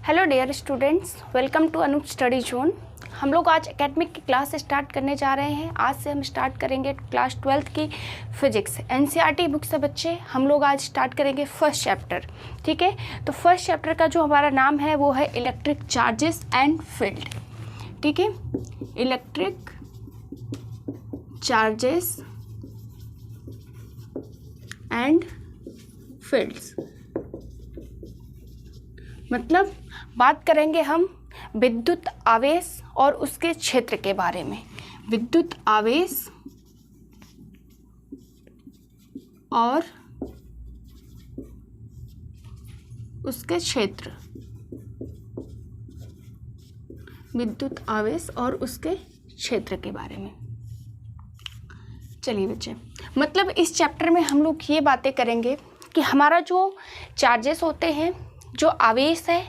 Hello dear students, welcome to Anoop study zone. हम लोग आज एकेडमिक की क्लास स्टार्ट करने जा रहे हैं। आज से हम स्टार्ट करेंगे क्लास 12th की फिजिक्स। एनसीईआरटी बुक से बच्चे हम लोग आज स्टार्ट करेंगे फर्स्ट चैप्टर। ठीक है, तो फर्स्ट चैप्टर का जो हमारा नाम है वो है इलेक्ट्रिक चार्जेस एंड फील्ड। ठीक है, इलेक्ट्रिक चार्जेस एंड फील्ड्स, मतलब बात करेंगे हम विद्युत आवेश और उसके क्षेत्र के बारे में। विद्युत आवेश और उसके क्षेत्र, विद्युत आवेश और उसके क्षेत्र के बारे में। चलिए बच्चे, मतलब इस चैप्टर में हम लोग ये बातें करेंगे कि हमारा जो चार्जेस होते हैं, जो आवेश है,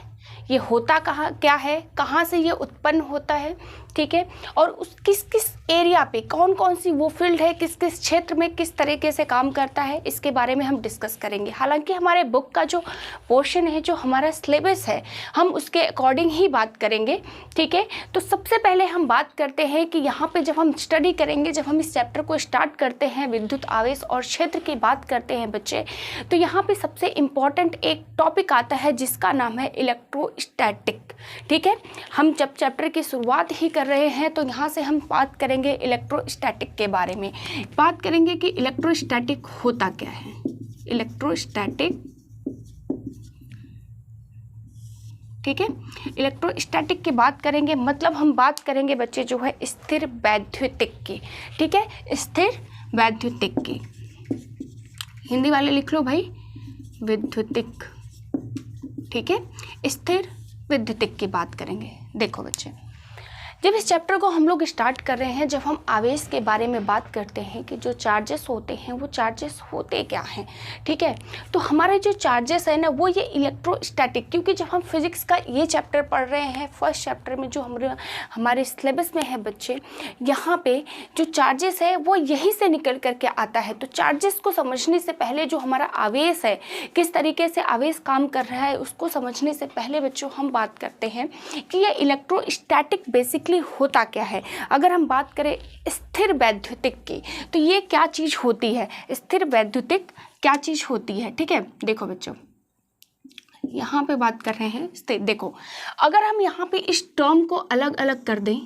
ये होता क्या है, कहाँ से ये उत्पन्न होता है। ठीक है, और उस किस किस एरिया पे कौन कौन सी वो फील्ड है, किस किस क्षेत्र में किस तरीके से काम करता है, इसके बारे में हम डिस्कस करेंगे। हालांकि हमारे बुक का जो पोर्शन है, जो हमारा सिलेबस है, हम उसके अकॉर्डिंग ही बात करेंगे। ठीक है, तो सबसे पहले हम बात करते हैं कि यहाँ पे जब हम स्टडी करेंगे, जब हम इस चैप्टर को स्टार्ट करते हैं, विद्युत आवेश और क्षेत्र की बात करते हैं बच्चे, तो यहाँ पे सबसे इम्पॉर्टेंट एक टॉपिक आता है जिसका नाम है इलेक्ट्रोस्टैटिक। ठीक है, हम जब चैप्टर की शुरुआत ही कर रहे हैं तो यहाँ से हम बात करेंगे इलेक्ट्रोस्टैटिक के बारे में। बात करेंगे कि इलेक्ट्रोस्टैटिक होता क्या है। इलेक्ट्रोस्टैटिक, ठीक है, इलेक्ट्रोस्टैटिक की बात करेंगे, मतलब हम बात करेंगे बच्चे जो है स्थिर वैद्युतिक की। ठीक है, स्थिर वैद्युतिक की, हिंदी वाले लिख लो भाई, विद्युतिक। ठीक है, स्थिर विद्युतिक की बात करेंगे। देखो बच्चे, जब इस चैप्टर को हम लोग स्टार्ट कर रहे हैं, जब हम आवेश के बारे में बात करते हैं कि जो चार्जेस होते हैं वो चार्जेस होते क्या हैं। ठीक है, तो हमारे जो चार्जेस है ना, वो ये इलेक्ट्रोस्टैटिक, क्योंकि जब हम फिजिक्स का ये चैप्टर पढ़ रहे हैं, फर्स्ट चैप्टर में जो हमारे सिलेबस में है बच्चे, यहाँ पे जो चार्जेस है वो यहीं से निकल करके आता है। तो चार्जेस को समझने से पहले जो हमारा आवेश है, किस तरीके से आवेश काम कर रहा है, उसको समझने से पहले बच्चों हम बात करते हैं कि ये इलेक्ट्रोस्टैटिक बेसिकली होता क्या है। अगर हम बात करें स्थिर वैद्युतिक की, तो ये क्या चीज होती है, स्थिर वैद्युतिक क्या चीज होती है। ठीक है, देखो बच्चों, यहाँ पे बात कर रहे हैं स्थिर। देखो, अगर हम यहाँ पे इस टर्म को अलग अलग कर दें,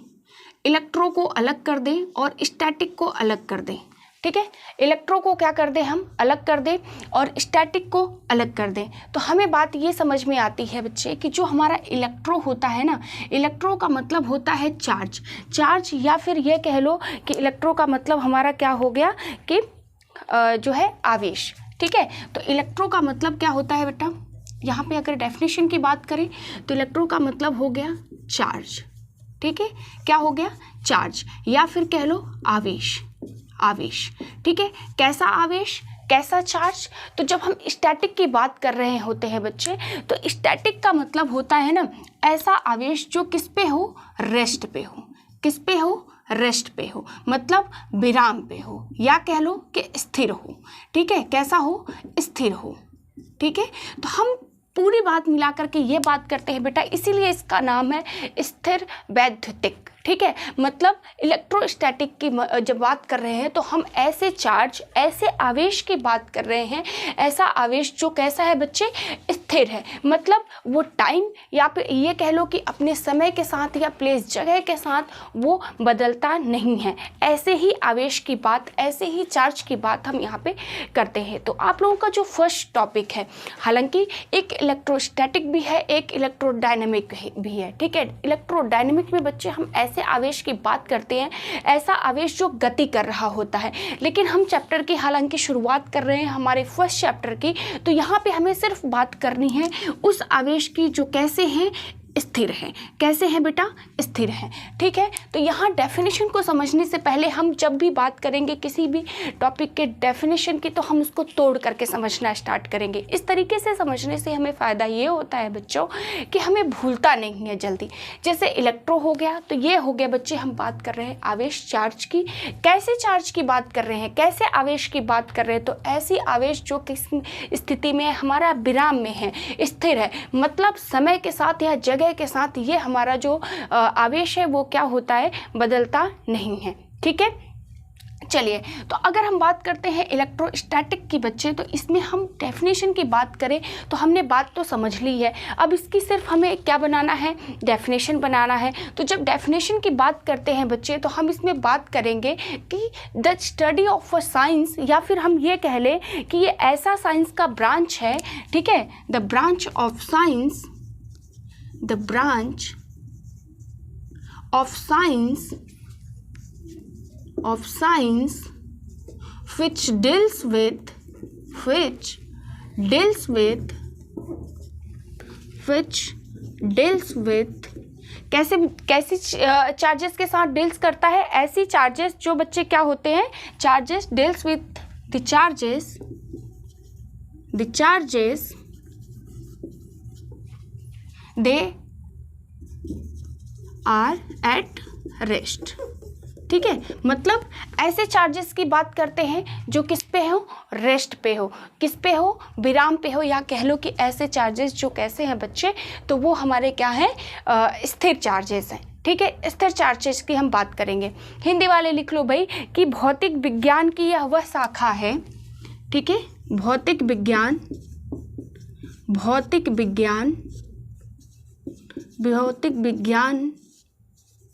इलेक्ट्रो को अलग कर दें और स्टैटिक को अलग कर दें। ठीक है, इलेक्ट्रो को क्या कर दें, हम अलग कर दें, और स्टैटिक को अलग कर दें, तो हमें बात ये समझ में आती है बच्चे कि जो हमारा इलेक्ट्रो होता है ना, इलेक्ट्रो का मतलब होता है चार्ज, या फिर ये कह लो कि इलेक्ट्रो का मतलब हमारा क्या हो गया कि जो है आवेश। ठीक है, तो इलेक्ट्रो का मतलब क्या होता है बेटा, यहाँ पे अगर डेफिनेशन की बात करें तो इलेक्ट्रो का मतलब हो गया चार्ज। ठीक है, क्या हो गया, चार्ज, या फिर कह लो आवेश। ठीक है, कैसा आवेश, कैसा चार्ज। तो जब हम स्टैटिक की बात कर रहे होते हैं बच्चे, तो स्टैटिक का मतलब होता है ना ऐसा आवेश जो किस पे हो, रेस्ट पे हो। किस पे हो, रेस्ट पे हो, मतलब विराम पे हो, या कह लो कि स्थिर हो। ठीक है, कैसा हो, स्थिर हो। ठीक है, तो हम पूरी बात मिला करके ये बात करते हैं बेटा, इसीलिए इसका नाम है स्थिर वैद्युतिक। ठीक है, मतलब इलेक्ट्रोस्टैटिक की जब बात कर रहे हैं तो हम ऐसे चार्ज, ऐसे आवेश की बात कर रहे हैं, ऐसा आवेश जो कैसा है बच्चे, स्थिर है, मतलब वो टाइम या फिर ये कह लो कि अपने समय के साथ या प्लेस, जगह के साथ वो बदलता नहीं है। ऐसे ही आवेश की बात, ऐसे ही चार्ज की बात हम यहाँ पे करते हैं। तो आप लोगों का जो फर्स्ट टॉपिक है, हालांकि एक इलेक्ट्रोस्टैटिक भी है, एक इलेक्ट्रोडायनेमिक भी है। ठीक है, इलेक्ट्रोडायनेमिक में बच्चे हम ऐसे आवेश की बात करते हैं, ऐसा आवेश जो गति कर रहा होता है। लेकिन हम चैप्टर की हालांकि शुरुआत कर रहे हैं हमारे फर्स्ट चैप्टर की, तो यहाँ पे हमें सिर्फ बात करनी है उस आवेश की जो कैसे हैं, स्थिर है। कैसे हैं बेटा? स्थिर है। ठीक है, तो यहाँ डेफिनेशन को समझने से पहले हम जब भी बात करेंगे किसी भी टॉपिक के डेफिनेशन की, तो हम उसको तोड़ करके समझना स्टार्ट करेंगे। इस तरीके से समझने से हमें फ़ायदा ये होता है बच्चों कि हमें भूलता नहीं है जल्दी। जैसे इलेक्ट्रो हो गया, तो ये हो गया बच्चे, हम बात कर रहे हैं आवेश चार्ज की। कैसे चार्ज की बात कर रहे हैं, कैसे आवेश की बात कर रहे हैं? तो ऐसी आवेश जो किस स्थिति में हमारा विराम में है, स्थिर है, मतलब समय के साथ या जगह के साथ ये हमारा जो आवेश है वो क्या होता है, बदलता नहीं है। ठीक है, चलिए, तो अगर हम बात करते हैं इलेक्ट्रोस्टैटिक की बच्चे, तो इसमें हम डेफिनेशन की बात करें तो हमने बात तो समझ ली है, अब इसकी सिर्फ हमें क्या बनाना है, डेफिनेशन बनाना है। तो जब डेफिनेशन की बात करते हैं बच्चे, तो हम इसमें बात करेंगे कि the study of a science, या फिर हम ये कह लें कि ये ऐसा साइंस का ब्रांच है, ठीक है, the branch of science, the branch of science which deals with कैसी चार्जेस के साथ डील्स करता है, ऐसी चार्जेस जो बच्चे क्या होते हैं, charges deals with the charges they are at rest. ठीक है, मतलब ऐसे चार्जेस की बात करते हैं जो किस पे हो, रेस्ट पे हो, किस पे हो, विराम पे हो, या कह लो कि ऐसे चार्जेस जो कैसे हैं बच्चे, तो वो हमारे क्या हैं, स्थिर चार्जेस हैं। ठीक है, स्थिर चार्जेस की हम बात करेंगे। हिंदी वाले लिख लो भाई कि भौतिक विज्ञान की यह वह शाखा है, ठीक है, भौतिक विज्ञान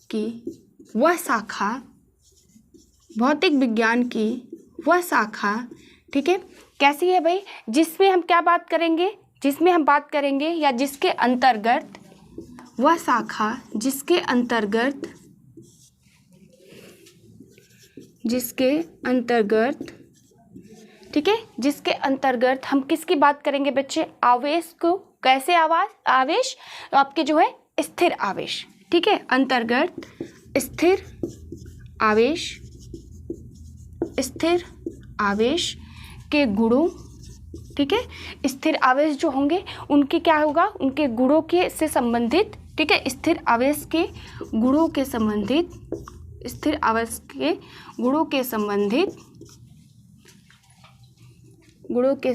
की वह शाखा, भौतिक विज्ञान की वह शाखा, ठीक है, कैसी है भाई, जिसमें हम क्या बात करेंगे, जिसमें हम बात करेंगे या जिसके अंतर्गत, वह शाखा जिसके अंतर्गत, ठीक है, जिसके अंतर्गत हम किसकी बात करेंगे बच्चे, आवेश को, कैसे आवेश, तो आपके जो है स्थिर आवेश, ठीक है, अंतर्गत स्थिर आवेश के गुणों, ठीक है, स्थिर आवेश जो होंगे उनके क्या होगा, उनके गुणों के से संबंधित, ठीक है, स्थिर आवेश के गुणों के संबंधित, स्थिर आवेश के गुणों के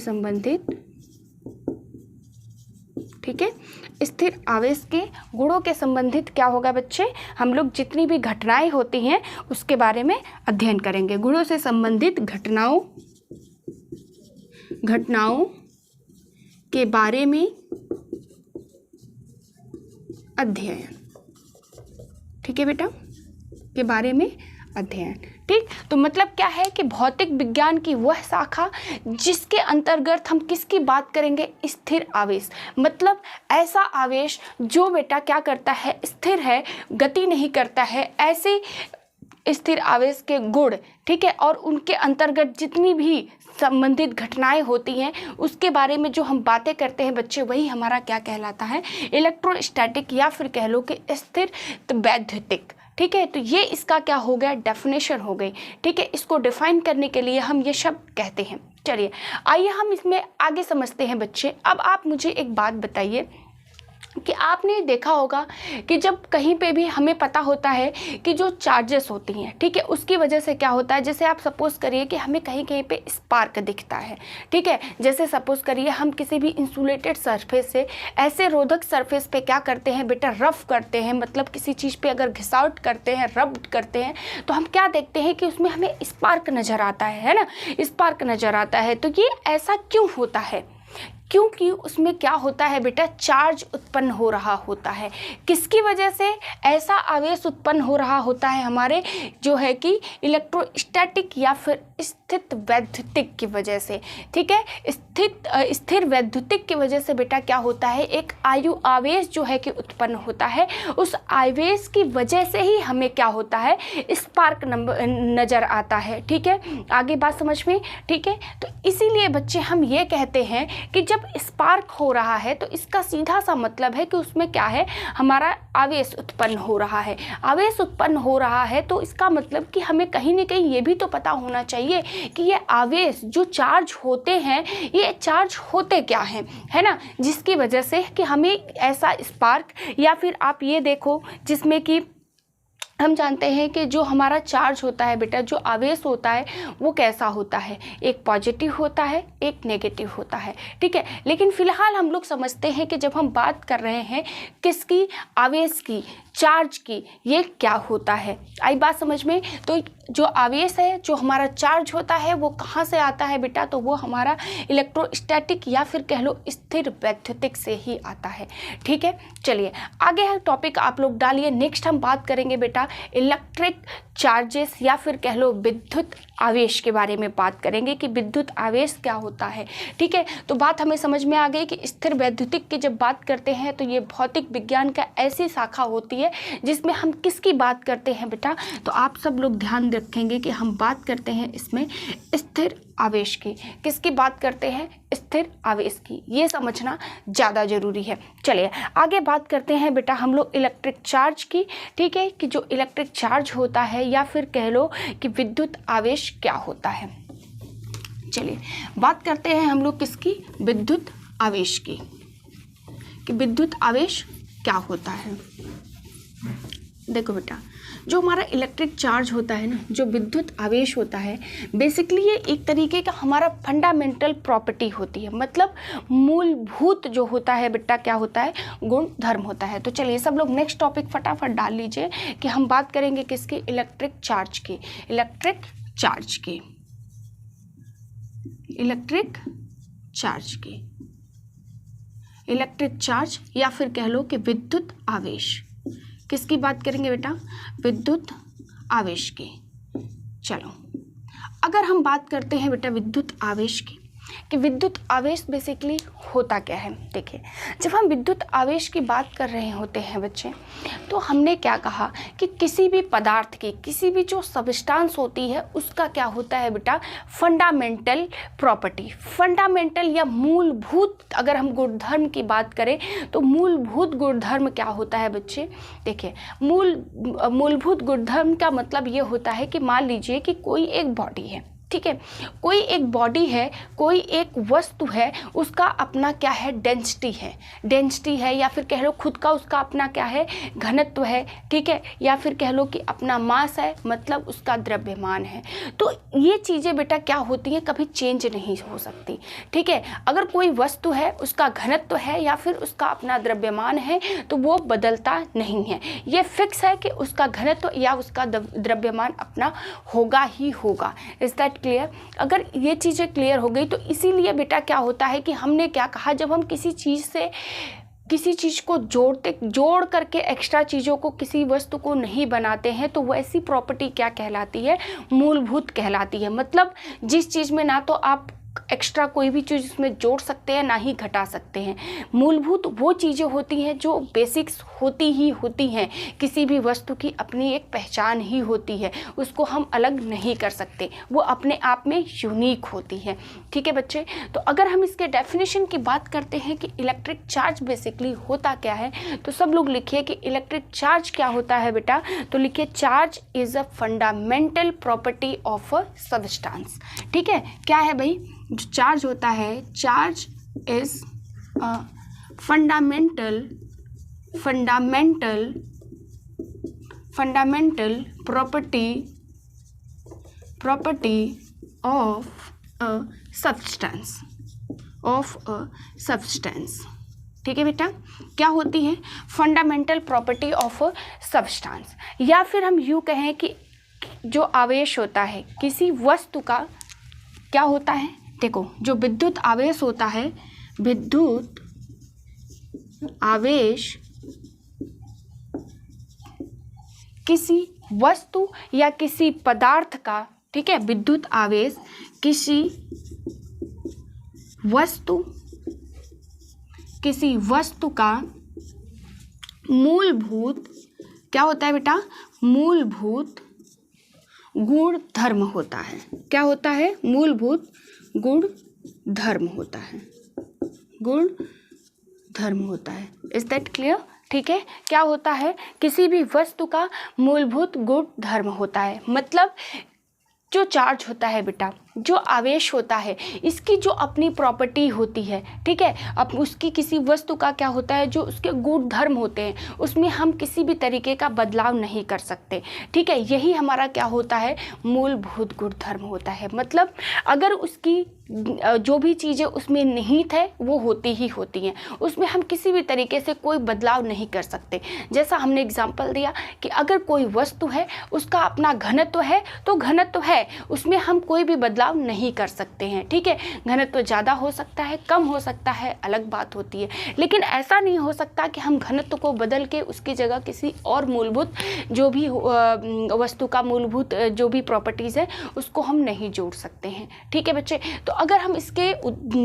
संबंधित, ठीक है, स्थिर आवेश के गुणों के संबंधित क्या होगा बच्चे, हम लोग जितनी भी घटनाएं होती हैं उसके बारे में अध्ययन करेंगे। गुणों से संबंधित घटनाओं के बारे में अध्ययन, ठीक है बेटा, के बारे में अध्ययन। ठीक, तो मतलब क्या है कि भौतिक विज्ञान की वह शाखा जिसके अंतर्गत हम किसकी बात करेंगे, स्थिर आवेश, मतलब ऐसा आवेश जो बेटा क्या करता है, स्थिर है, गति नहीं करता है, ऐसे स्थिर आवेश के गुण, ठीक है, और उनके अंतर्गत जितनी भी संबंधित घटनाएं होती हैं उसके बारे में जो हम बातें करते हैं बच्चे, वही हमारा क्या कहलाता है, इलेक्ट्रोस्टैटिक, या फिर कह लो कि स्थिर वैद्युतिक। ठीक है, तो ये इसका क्या हो गया, डेफिनेशन हो गई। ठीक है, इसको डिफाइन करने के लिए हम ये शब्द कहते हैं। चलिए आइए हम इसमें आगे समझते हैं बच्चे। अब आप मुझे एक बात बताइए कि आपने देखा होगा कि जब कहीं पे भी हमें पता होता है कि जो चार्जेस होती हैं, ठीक है, उसकी वजह से क्या होता है, जैसे आप सपोज़ करिए कि हमें कहीं कहीं पे स्पार्क दिखता है, ठीक है, जैसे सपोज़ करिए हम किसी भी इंसुलेटेड सरफेस से ऐसे रोधक सरफेस पे क्या करते हैं बेटा, रफ करते हैं, मतलब किसी चीज़ पे अगर घिसावट करते हैं, रब करते हैं, तो हम क्या देखते हैं कि उसमें हमें स्पार्क नज़र आता है ना, स्पार्क नज़र आता है। तो ये ऐसा क्यों होता है, क्योंकि उसमें क्या होता है बेटा, चार्ज उत्पन्न हो रहा होता है। किसकी वजह से ऐसा आवेश उत्पन्न हो रहा होता है, हमारे जो है कि इलेक्ट्रोस्टैटिक या फिर स्थित वैद्युतिक की वजह से। ठीक है, स्थिर वैद्युतिक की वजह से बेटा क्या होता है, एक आवेश जो है कि उत्पन्न होता है। उस आवेश की वजह से ही हमें क्या होता है, स्पार्क नज़र आता है। ठीक है, आगे बात समझ में। ठीक है, तो इसीलिए बच्चे हम ये कहते हैं कि जब जब स्पार्क हो रहा है तो इसका सीधा सा मतलब है कि उसमें क्या है, हमारा आवेश उत्पन्न हो रहा है। आवेश उत्पन्न हो रहा है तो इसका मतलब कि हमें कहीं ना कहीं ये भी तो पता होना चाहिए कि ये आवेश जो चार्ज होते हैं ये चार्ज होते क्या हैं, है ना, जिसकी वजह से कि हमें ऐसा स्पार्क, या फिर आप ये देखो जिसमें कि हम जानते हैं कि जो हमारा चार्ज होता है बेटा, जो आवेश होता है वो कैसा होता है, एक पॉजिटिव होता है, एक नेगेटिव होता है, ठीक है। लेकिन फिलहाल हम लोग समझते हैं कि जब हम बात कर रहे हैं किसकी, आवेश की, चार्ज की, ये क्या होता है। आई बात समझ में। तो जो आवेश है, जो हमारा चार्ज होता है वो कहाँ से आता है बेटा, तो वो हमारा इलेक्ट्रोस्टैटिक या फिर कह लो स्थिर वैद्युतिक से ही आता है, ठीक है। चलिए आगे है टॉपिक आप लोग डालिए। नेक्स्ट हम बात करेंगे बेटा इलेक्ट्रिक चार्जेस या फिर कह लो विद्युत आवेश के बारे में बात करेंगे कि विद्युत आवेश क्या होता है, ठीक है। तो बात हमें समझ में आ गई कि स्थिर वैद्युतिक की जब बात करते हैं तो ये भौतिक विज्ञान का ऐसी शाखा होती है जिसमें हम किसकी बात करते हैं बेटा, तो आप सब लोग ध्यान रखेंगे कि हम बात करते हैं इसमें स्थिर आवेश की। किसकी बात करते हैं, स्थिर आवेश की, ये समझना ज़्यादा ज़रूरी है। चलिए आगे बात करते हैं बेटा हम लोग इलेक्ट्रिक चार्ज की, ठीक है, कि जो इलेक्ट्रिक चार्ज होता है या फिर कह लो कि विद्युत आवेश क्या होता है। चलिए बात करते हैं हम लोग किसकी, विद्युत आवेश की, कि विद्युत आवेश क्या होता है। देखो बेटा जो हमारा इलेक्ट्रिक चार्ज होता है ना, जो विद्युत आवेश होता है, बेसिकली ये एक तरीके का हमारा फंडामेंटल प्रॉपर्टी होती है, मतलब मूलभूत जो होता है बेटा क्या होता है, गुण धर्म होता है। तो चलिए सब लोग नेक्स्ट टॉपिक फटाफट डाल लीजिए कि हम बात करेंगे किसकी, इलेक्ट्रिक चार्ज की, इलेक्ट्रिक चार्ज की, इलेक्ट्रिक चार्ज की, इलेक्ट्रिक चार्ज या फिर कह लो कि विद्युत आवेश। किसकी बात करेंगे बेटा, विद्युत आवेश की। चलो अगर हम बात करते हैं बेटा विद्युत आवेश की, कि विद्युत आवेश बेसिकली होता क्या है। देखिए जब हम विद्युत आवेश की बात कर रहे होते हैं बच्चे, तो हमने क्या कहा कि किसी भी पदार्थ की, किसी भी जो सब्सटेंस होती है उसका क्या होता है बेटा, फंडामेंटल प्रॉपर्टी, फंडामेंटल या मूलभूत, अगर हम गुणधर्म की बात करें तो मूलभूत गुणधर्म क्या होता है बच्चे। देखिए मूलभूत गुणधर्म का मतलब ये होता है कि मान लीजिए कि कोई एक बॉडी है, ठीक है, कोई एक बॉडी है, कोई एक वस्तु है, उसका अपना क्या है, डेंसिटी है, डेंसिटी है, या फिर कह लो खुद का उसका अपना क्या है, घनत्व है, ठीक है, या फिर कह लो कि अपना मास है, मतलब उसका द्रव्यमान है। तो ये चीज़ें बेटा क्या होती हैं, कभी चेंज नहीं हो सकती, ठीक है। अगर कोई वस्तु है, उसका घनत्व है या फिर उसका अपना द्रव्यमान है तो वो बदलता नहीं है, ये फिक्स है कि उसका घनत्व या उसका द्रव्यमान अपना होगा ही होगा। Is that clear. अगर ये चीज़ें क्लियर हो गई तो इसीलिए बेटा क्या होता है कि हमने क्या कहा, जब हम किसी चीज़ से किसी चीज़ को जोड़ करके एक्स्ट्रा चीज़ों को, किसी वस्तु को नहीं बनाते हैं, तो वैसी प्रॉपर्टी क्या कहलाती है, मूलभूत कहलाती है। मतलब जिस चीज़ में ना तो आप एक्स्ट्रा कोई भी चीज़ उसमें जोड़ सकते हैं ना ही घटा सकते हैं। मूलभूत वो चीज़ें होती हैं जो बेसिक्स होती हैं, किसी भी वस्तु की अपनी एक पहचान ही होती है, उसको हम अलग नहीं कर सकते, वो अपने आप में यूनिक होती है, ठीक है बच्चे। तो अगर हम इसके डेफिनेशन की बात करते हैं कि इलेक्ट्रिक चार्ज बेसिकली होता क्या है, तो सब लोग लिखिए कि इलेक्ट्रिक चार्ज क्या होता है बेटा, तो लिखिए charge is a fundamental property of a substance, ठीक है। क्या है भाई, जो चार्ज होता है, charge is a fundamental property of a substance, ठीक है बेटा। क्या होती है, fundamental property of a substance, या फिर हम यूँ कहें कि जो आवेश होता है किसी वस्तु का क्या होता है। देखो जो विद्युत आवेश होता है, विद्युत आवेश किसी वस्तु या किसी पदार्थ का, ठीक है, विद्युत आवेश किसी वस्तु का मूलभूत क्या होता है बेटा, मूलभूत गुण धर्म होता है। क्या होता है, मूलभूत गुण धर्म होता है, गुण धर्म होता है। Is that clear? ठीक है, क्या होता है, किसी भी वस्तु का मूलभूत गुण धर्म होता है। मतलब जो चार्ज होता है बेटा, जो आवेश होता है, इसकी जो अपनी प्रॉपर्टी होती है, ठीक है, अब उसकी किसी वस्तु का क्या होता है, जो उसके गुण धर्म होते हैं, उसमें हम किसी भी तरीके का बदलाव नहीं कर सकते। ठीक है, यही हमारा क्या होता है, मूलभूत गुण धर्म होता है। मतलब अगर उसकी जो भी चीज़ें उसमें निहित है वो होती ही होती हैं, उसमें हम किसी भी तरीके से कोई बदलाव नहीं कर सकते। जैसा हमने एग्जाम्पल दिया कि अगर कोई वस्तु है, उसका अपना घनत्व है तो घनत्व है, उसमें हम कोई भी बदलाव नहीं कर सकते हैं। ठीक है, घनत्व ज़्यादा हो सकता है, कम हो सकता है, अलग बात होती है, लेकिन ऐसा नहीं हो सकता कि हम घनत्व को बदल के उसकी जगह किसी और मूलभूत जो भी वस्तु का मूलभूत जो भी प्रॉपर्टीज़ है उसको हम नहीं जोड़ सकते हैं। ठीक है बच्चे, तो अगर हम इसके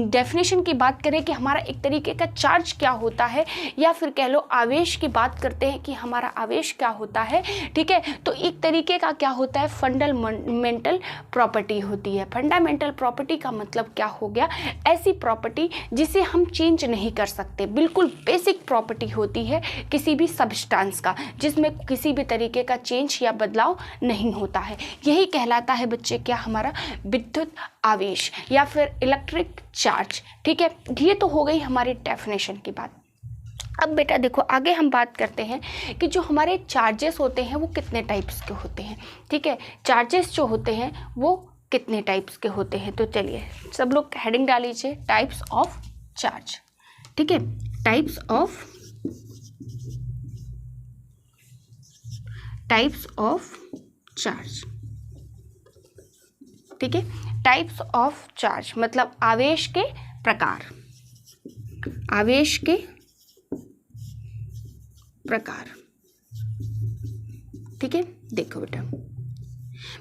डेफिनेशन की बात करें कि हमारा एक तरीके का चार्ज क्या होता है, या फिर कह लो आवेश की बात करते हैं कि हमारा आवेश क्या होता है, ठीक है, तो एक तरीके का क्या होता है, फंडामेंटल प्रॉपर्टी होती है। फंडामेंटल प्रॉपर्टी का मतलब क्या हो गया, ऐसी प्रॉपर्टी जिसे हम चेंज नहीं कर सकते, बिल्कुल बेसिक प्रॉपर्टी होती है किसी भी सब्सटेंस का, जिसमें किसी भी तरीके का चेंज या बदलाव नहीं होता है। यही कहलाता है बच्चे क्या, हमारा विद्युत आवेश या फिर इलेक्ट्रिक चार्ज। ठीक है, ये तो हो गई हमारी डेफिनेशन की बात। अब बेटा देखो, आगे हम बात करते हैं कि जो हमारे चार्जेस होते हैं वो कितने टाइप्स के होते हैं। ठीक है, चार्जेस जो होते हैं वो कितने टाइप्स के होते हैं, तो चलिए सब लोग हेडिंग डाल लीजिए, टाइप्स ऑफ चार्ज। ठीक है, टाइप्स ऑफ चार्ज। ठीक है, टाइप्स ऑफ चार्ज मतलब आवेश के प्रकार, आवेश के प्रकार। ठीक है, देखो बेटा,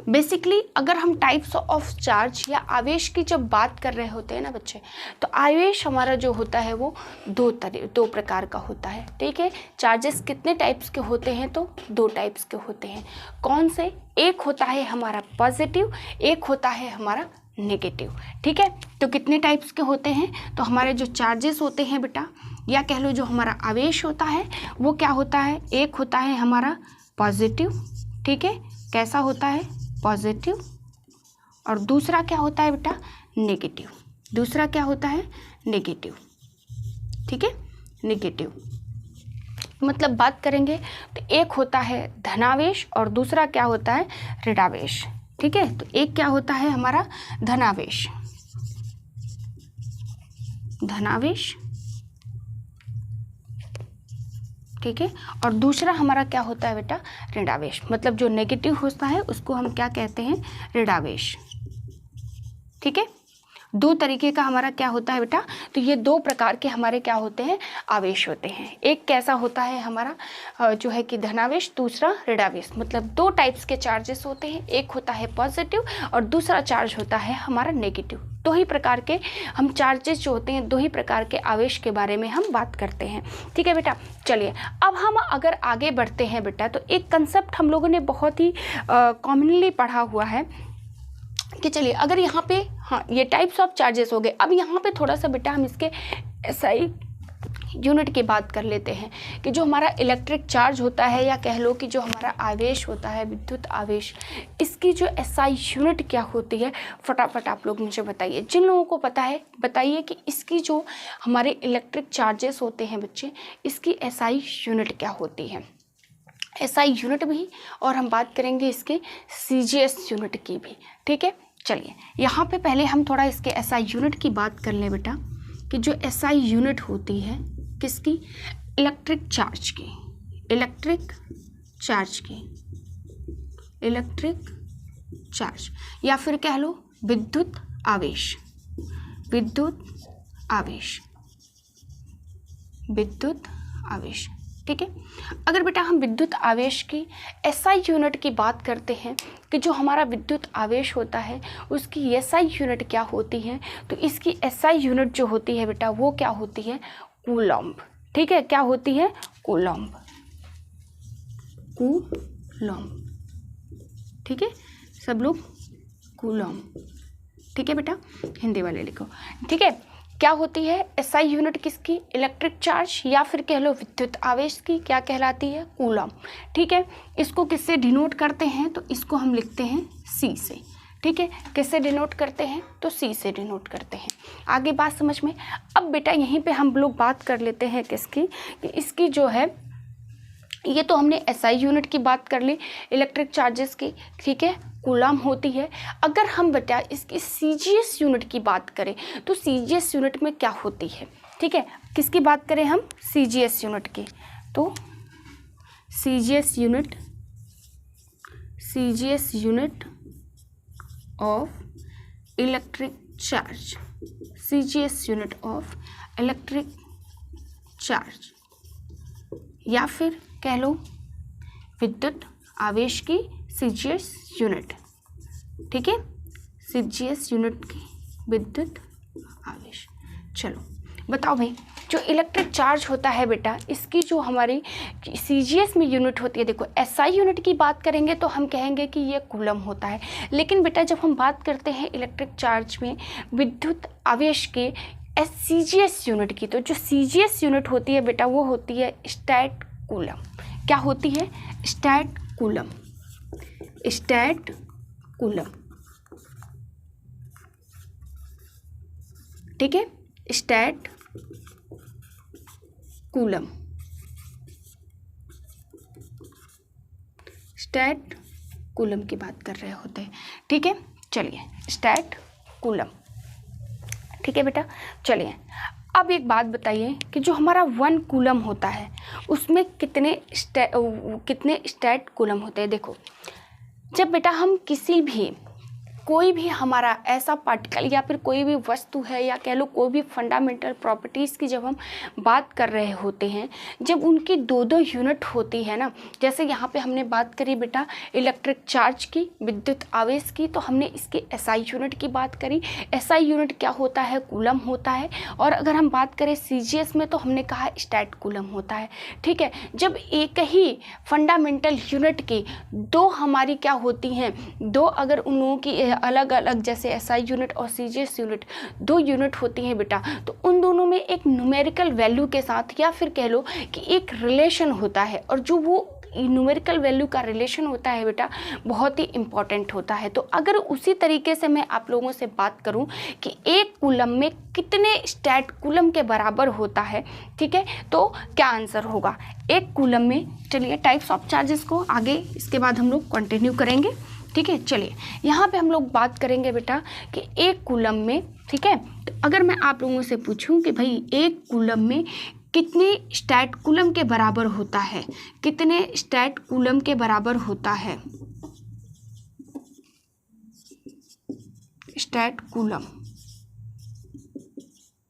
बेसिकली अगर हम टाइप्स ऑफ चार्ज या आवेश की जब बात कर रहे होते हैं ना बच्चे, तो आवेश हमारा जो होता है वो दो प्रकार का होता है। ठीक है, चार्जेस कितने टाइप्स के होते हैं, तो 2 टाइप्स के होते हैं। कौन से, एक होता है हमारा पॉजिटिव, एक होता है हमारा नेगेटिव। ठीक है, तो कितने टाइप्स के होते हैं, तो हमारे जो चार्जेस होते हैं बेटा, या कह लो जो हमारा आवेश होता है वो क्या होता है, एक होता है हमारा पॉजिटिव। ठीक है, कैसा होता है, पॉजिटिव, और दूसरा क्या होता है बेटा, नेगेटिव। दूसरा क्या होता है, नेगेटिव। ठीक है, नेगेटिव मतलब बात करेंगे तो एक होता है धनावेश और दूसरा क्या होता है, ऋणावेश। ठीक है, तो एक क्या होता है हमारा धनावेश, धनावेश, ठीक है, और दूसरा हमारा क्या होता है बेटा, ऋणावेश। मतलब जो नेगेटिव होता है उसको हम क्या कहते हैं, ऋणावेश। ठीक है, 2 तरीके का हमारा क्या होता है बेटा, तो ये 2 प्रकार के हमारे क्या होते हैं, आवेश होते हैं। एक कैसा होता है हमारा जो है कि धनावेश, दूसरा ऋणावेश। मतलब 2 टाइप्स के चार्जेस होते हैं, एक होता है पॉजिटिव और दूसरा चार्ज होता है हमारा नेगेटिव। 2 ही प्रकार के हम चार्जेस जो होते हैं, 2 ही प्रकार के आवेश के बारे में हम बात करते हैं। ठीक है बेटा, चलिए अब हम अगर आगे बढ़ते हैं बेटा, तो एक कंसेप्ट हम लोगों ने बहुत ही कॉमनली पढ़ा हुआ है कि चलिए अगर यहाँ पे, हाँ ये टाइप्स ऑफ चार्जेस हो गए, अब यहाँ पे थोड़ा सा बेटा हम इसके एसआई यूनिट की बात कर लेते हैं कि जो हमारा इलेक्ट्रिक चार्ज होता है, या कह लो कि जो हमारा आवेश होता है, विद्युत आवेश, इसकी जो एसआई यूनिट क्या होती है, फटाफट आप लोग मुझे बताइए। जिन लोगों को पता है बताइए कि इसकी जो हमारे इलेक्ट्रिक चार्जेस होते हैं बच्चे, इसकी एसआई यूनिट क्या होती है, एसआई यूनिट भी, और हम बात करेंगे इसके सीजीएस यूनिट की भी। ठीक है, चलिए यहाँ पे पहले हम थोड़ा इसके एसआई यूनिट की बात कर लें बेटा, कि जो एसआई यूनिट होती है किसकी, इलेक्ट्रिक चार्ज की, इलेक्ट्रिक चार्ज की, इलेक्ट्रिक चार्ज, या फिर कह लो विद्युत आवेश, विद्युत आवेश, विद्युत आवेश। ठीक है, अगर बेटा हम विद्युत आवेश की एसआई यूनिट की बात करते हैं कि जो हमारा विद्युत आवेश होता है उसकी एसआई यूनिट क्या होती है, तो इसकी एसआई यूनिट जो होती है बेटा वो क्या होती है, कूलॉम्ब। ठीक है, क्या होती है, कूलॉम्ब, कूलॉम्ब। ठीक है, सब लोग कूलॉम्ब। ठीक है बेटा, हिंदी वाले लिखो। ठीक है, क्या होती है एसआई यूनिट किसकी, इलेक्ट्रिक चार्ज या फिर कह लो विद्युत आवेश की, क्या कहलाती है, कूलम। ठीक है, इसको किससे डिनोट करते हैं, तो इसको हम लिखते हैं सी से। ठीक है, किससे डिनोट करते हैं, तो सी से डिनोट करते हैं। आगे बात समझ में। अब बेटा यहीं पे हम लोग बात कर लेते हैं किसकी, कि इसकी जो है, ये तो हमने एसआई यूनिट की बात कर ली, इलेक्ट्रिक चार्जेस की, ठीक है, कूलम होती है। अगर हम बेटा इसकी सीजीएस यूनिट की बात करें तो सीजीएस यूनिट में क्या होती है, ठीक है, किसकी बात करें हम, सीजीएस यूनिट की, तो CGS unit of electric charge, CGS unit of electric charge, या फिर कह लो विद्युत आवेश की सीजीएस यूनिट। ठीक है, सीजीएस यूनिट की विद्युत आवेश। चलो बताओ भाई, जो इलेक्ट्रिक चार्ज होता है बेटा, इसकी जो हमारी सीजीएस में यूनिट होती है, देखो एसआई यूनिट की बात करेंगे तो हम कहेंगे कि ये कूलम होता है, लेकिन बेटा जब हम बात करते हैं इलेक्ट्रिक चार्ज में विद्युत आवेश के सीजीएस यूनिट की, तो जो सीजीएस यूनिट होती है बेटा वो होती है स्टैट कूलम। क्या होती है, स्टैट कूलम, स्टैट कूलम। ठीक है, स्टैट कूलम, स्टैट कूलम की बात कर रहे होते हैं। ठीक है, चलिए स्टैट कूलम। ठीक है बेटा, चलिए अब एक बात बताइए कि जो हमारा 1 कूलम होता है उसमें कितने स्टैट कूलम होते हैं। देखो जब बेटा हम कोई भी हमारा ऐसा पार्टिकल या फिर कोई भी वस्तु है या कह लो कोई भी फंडामेंटल प्रॉपर्टीज़ की जब हम बात कर रहे होते हैं, जब उनकी 2-2 यूनिट होती है ना, जैसे यहाँ पे हमने बात करी बेटा इलेक्ट्रिक चार्ज की, विद्युत आवेश की, तो हमने इसके एसआई यूनिट की बात करी। एसआई यूनिट क्या होता है, कूलम होता है। और अगर हम बात करें सीजीएस में तो हमने कहा स्टैट कूलम होता है। ठीक है, जब एक ही फंडामेंटल यूनिट की 2 हमारी क्या होती हैं, 2 अगर उन लोगों की अलग अलग, जैसे एसआई यूनिट और सीजीएस यूनिट 2 यूनिट होती हैं बेटा, तो उन दोनों में एक न्यूमेरिकल वैल्यू के साथ या फिर कह लो कि एक रिलेशन होता है, और जो वो न्यूमेरिकल वैल्यू का रिलेशन होता है बेटा बहुत ही इंपॉर्टेंट होता है। तो अगर उसी तरीके से मैं आप लोगों से बात करूं कि एक कूलम में कितने स्टैट कूलम के बराबर होता है, ठीक है, तो क्या आंसर होगा एक कूलम में। चलिए टाइप्स ऑफ चार्जेस को आगे इसके बाद हम लोग कंटिन्यू करेंगे। ठीक है, चलिए यहाँ पे हम लोग बात करेंगे बेटा कि एक कूलम में, ठीक है, तो अगर मैं आप लोगों से पूछूं कि भाई एक कूलम में कितने स्टैट कूलम के बराबर होता है, कितने स्टैट कूलम के बराबर होता है, स्टैट कूलम,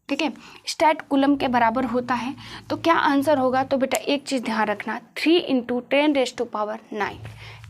ठीक है, स्टैट कूलम के बराबर होता है, तो क्या आंसर होगा। तो बेटा एक चीज़ ध्यान रखना, 3 × 10⁹।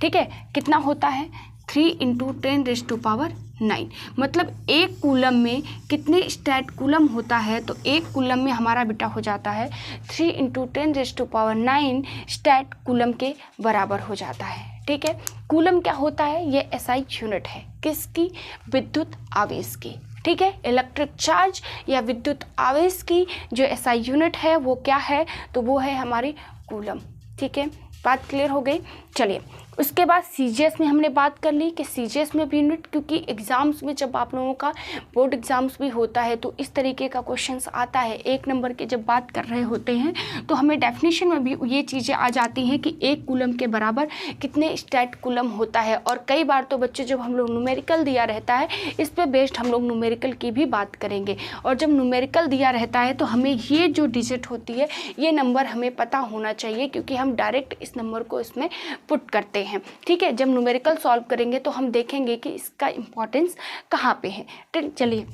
ठीक है, कितना होता है, 3 × 10⁹। मतलब एक कूलम में कितने स्टैट कूलम होता है, तो एक कूलम में हमारा बेटा हो जाता है 3 × 10⁹ स्टैट कूलम के बराबर हो जाता है। ठीक है, कूलम क्या होता है, ये एसआई यूनिट है, किसकी, विद्युत आवेश की। ठीक है, इलेक्ट्रिक चार्ज या विद्युत आवेश की जो एसआई यूनिट है वो क्या है, तो वो है हमारी कूलम। ठीक है, बात क्लियर हो गई। चलिए उसके बाद सीजीएस में हमने बात कर ली कि सीजीएस में भी यूनिट, क्योंकि एग्ज़ाम्स में जब आप लोगों का बोर्ड एग्ज़ाम्स भी होता है तो इस तरीके का क्वेश्चंस आता है। 1 नंबर के जब बात कर रहे होते हैं तो हमें डेफिनेशन में भी ये चीज़ें आ जाती हैं कि एक कूलम के बराबर कितने स्टैट कूलम होता है। और कई बार तो बच्चे जब हम लोग न्यूमेरिकल दिया रहता है, इस पर बेस्ड हम लोग न्यूमेरिकल की भी बात करेंगे। और जब न्यूमेरिकल दिया रहता है तो हमें ये जो डिजिट होती है ये नंबर हमें पता होना चाहिए, क्योंकि हम डायरेक्ट इस नंबर को इसमें पुट करते हैं। ठीक है, जब न्यूमेरिकल सॉल्व करेंगे तो हम देखेंगे कि इसका इंपॉर्टेंस कहाँ पे है। ठीक, चलिए